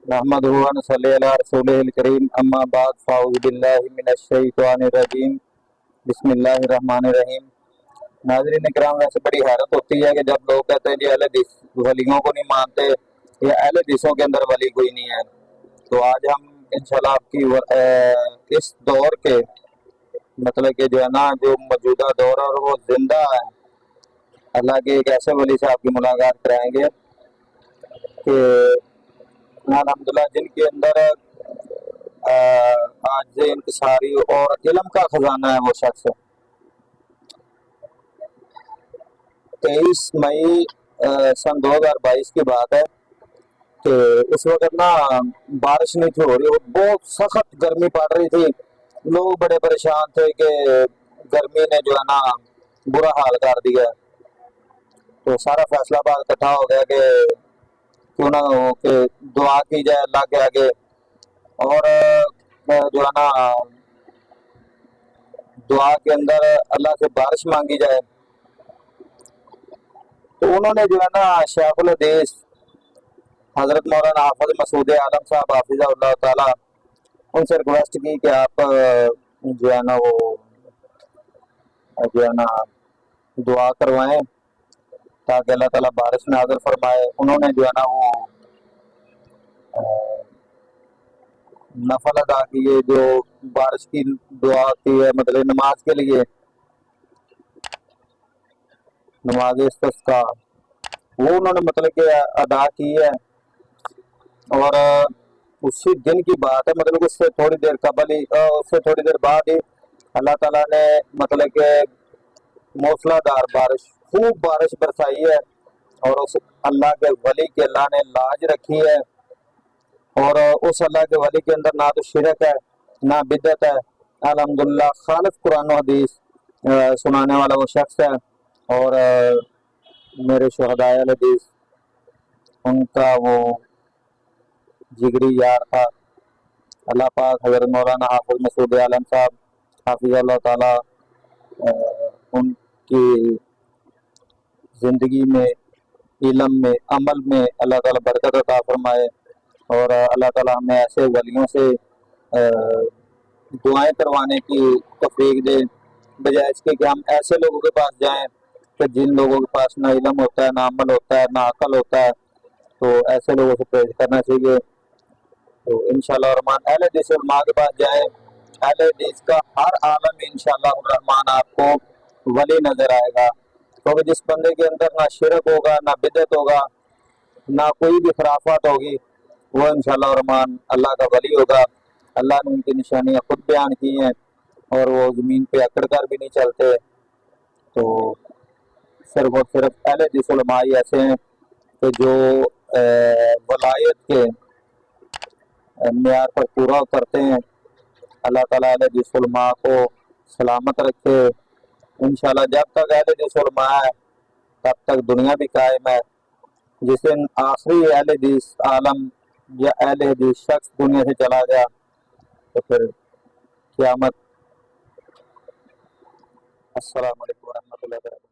नहमदुहु व नसल्ली अला रसूलिहिल करीम अम्मा बाद फ़अऊज़ु बिल्लाहि मिनश शैतानिर रजीम बिस्मिल्लाहिर रहमानिर रहीम। नाज़रीन इकराम, वैसे बड़ी हैरत होती है कि जब लोग कहते हैं जी अहले हदीस वलियों को नहीं मानते या अहले हदीसों के अंदर वली कोई नहीं है। तो आज हम इंशाल्लाह आपकी इस दौर के मतलब कि जो है ना, जो मौजूदा दौर है और वो जिंदा है, अल्लाह के एक ऐसे वली से आपकी मुलाकात कराएंगे कि अल्हम्दुलिल्लाह जिनके अंदर आज इंतसारी और इल्म का खजाना है। वो शख्स 23 मई सन 2022 की बात है कि उस वक्त ना बारिश नहीं थी हो रही और बहुत सख्त गर्मी पड़ रही थी। लोग बड़े परेशान थे कि गर्मी ने जो है ना बुरा हाल कर दिया। तो सारा फैसलाबाद इकट्ठा हो गया कि क्यों ना हो कि दुआ की जाए अल्लाह के आगे और जो है ना दुआ के अंदर अल्लाह से बारिश मांगी जाए। तो उन्होंने जो है ना शेखुल हदीस हजरत मौलाना हाफिज मसूद आलम साहब हाफिज़हुल्लाह ताला उनसे रिक्वेस्ट की कि आप जो है ना वो जो है ना दुआ करवाएं ताकि अल्लाह ताला बारिश नाज़िल फरमाए। उन्होंने जो है ना वो नफल अदा किए, जो बारिश की दुआ की है, मतलब नमाज के लिए नमाज इस्तिस्का वो उन्होंने मतलब कि अदा की है। और उसी दिन की बात है, मतलब उससे थोड़ी देर कबल ही उससे थोड़ी देर बाद ही अल्लाह ताला ने मतलब कि मूसलाधार बारिश खूब बारिश बरसाई है और उस अल्लाह के वली की अल्लाह ने लाज रखी है। और उस अल्लाह के वली के अंदर ना तो शिरक है ना बिदत है। अल्हम्दुलिल्लाह खालिस कुरान और हदीस सुनाने वाला वो शख्स है। और मेरे शुहदाए अहले हदीस उनका वो जिगरी यार था। अल्लाह पाक हज़रत मौलाना हाफिज मसूद आलम साहब हाफिज़हुल्लाह ताला उनकी ज़िंदगी में, इल्म में, अमल में अल्लाह ताला बरकत अता फरमाए और अल्लाह ताला हमें ऐसे वलियों से दुआएं करवाने की तौफीक दे, बजाय इसके कि हम ऐसे लोगों के पास जाएं कि जिन लोगों के पास ना इल्म होता है, ना अमल होता है, ना अकल होता है। तो ऐसे लोगों से परहेज करना चाहिए। तो इंशाल्लाह रहमान अहले हदीस उलमा के पास जाएं। अहले हदीस का हर आलम इंशाल्लाह रहमान आपको वली नजर आएगा, क्योंकि जिस बंदे के अंदर ना शिरक होगा, ना बिदत होगा, ना कोई भी खराफात होगी, वो इंशाल्लाह रहमान अल्लाह का वली होगा। अल्लाह ने उनकी निशानियां खुद बयान की हैं और वो जमीन पे अकड़ कर भी नहीं चलते। तो सिर्फ और सिर्फ अहले हदीस उलमा ही ऐसे हैं कि जो वलायत के मेयार पर पूरा उतरते हैं। अल्लाह ताला अहले हदीस उलमा को सलामत रखे। इंशाल्लाह जब तक अहले हदीस उलमा है तब तक दुनिया भी कायम है। जिस दिन आखिरी अहले हदीस आलम या अहले हदीस शख्स दुनिया से चला गया तो फिर क़यामत। अस्सलाम वालेकुम व रहमतुल्लाहि व बरकातहू।